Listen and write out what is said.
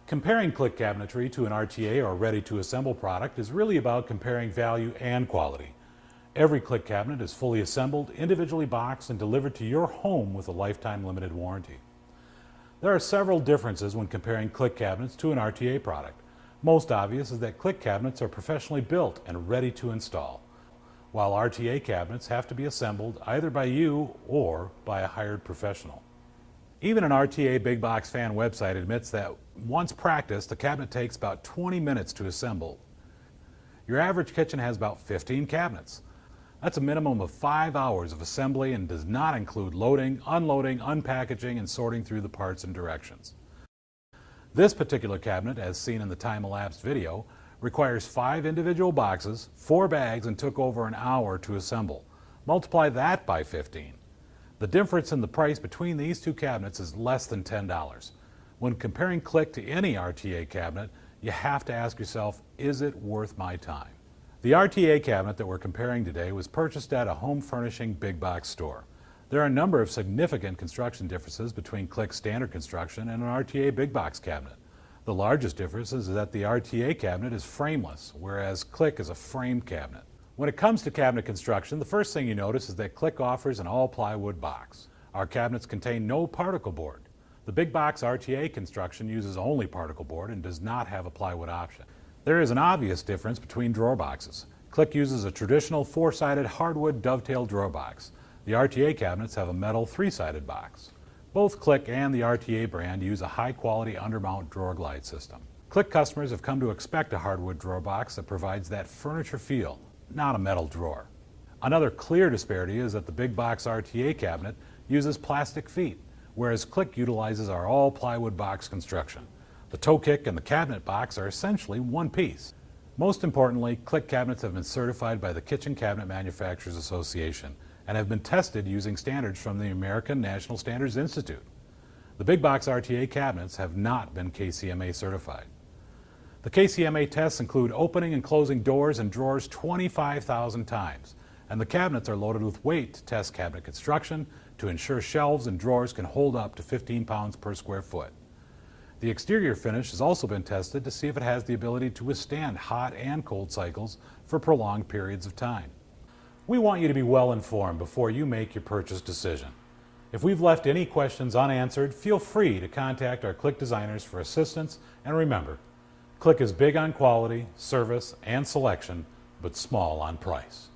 Comparing Cliq cabinetry to an RTA or ready-to-assemble product is really about comparing value and quality. Every Cliq cabinet is fully assembled, individually boxed, and delivered to your home with a lifetime limited warranty. There are several differences when comparing Cliq cabinets to an RTA product. Most obvious is that Cliq cabinets are professionally built and ready to install, while RTA cabinets have to be assembled either by you or by a hired professional. Even an RTA big box fan website admits that once practiced, the cabinet takes about 20 minutes to assemble. Your average kitchen has about 15 cabinets. That's a minimum of 5 hours of assembly and does not include loading, unloading, unpackaging, and sorting through the parts and directions. This particular cabinet, as seen in the time-elapsed video, requires 5 individual boxes, 4 bags, and took over an hour to assemble. Multiply that by 15. The difference in the price between these two cabinets is less than $10. When comparing Cliq to any RTA cabinet, you have to ask yourself, is it worth my time? The RTA cabinet that we're comparing today was purchased at a home furnishing big box store. There are a number of significant construction differences between Cliq standard construction and an RTA big box cabinet. The largest difference is that the RTA cabinet is frameless, whereas Cliq is a framed cabinet. When it comes to cabinet construction, the first thing you notice is that Cliq offers an all-plywood box. Our cabinets contain no particle board. The big box RTA construction uses only particle board and does not have a plywood option. There is an obvious difference between drawer boxes. Cliq uses a traditional 4-sided hardwood dovetail drawer box. The RTA cabinets have a metal 3-sided box. Both Cliq and the RTA brand use a high-quality undermount drawer glide system. Cliq customers have come to expect a hardwood drawer box that provides that furniture feel, not a metal drawer. Another clear disparity is that the big box RTA cabinet uses plastic feet, whereas Cliq utilizes our all-plywood box construction. The toe kick and the cabinet box are essentially one piece. Most importantly, Cliq cabinets have been certified by the Kitchen Cabinet Manufacturers Association and have been tested using standards from the American National Standards Institute. The big box RTA cabinets have not been KCMA certified. The KCMA tests include opening and closing doors and drawers 25,000 times, and the cabinets are loaded with weight to test cabinet construction to ensure shelves and drawers can hold up to 15 pounds per square foot. The exterior finish has also been tested to see if it has the ability to withstand hot and cold cycles for prolonged periods of time. We want you to be well informed before you make your purchase decision. If we've left any questions unanswered, feel free to contact our Cliq designers for assistance, and remember, Cliq is big on quality, service, and selection, but small on price.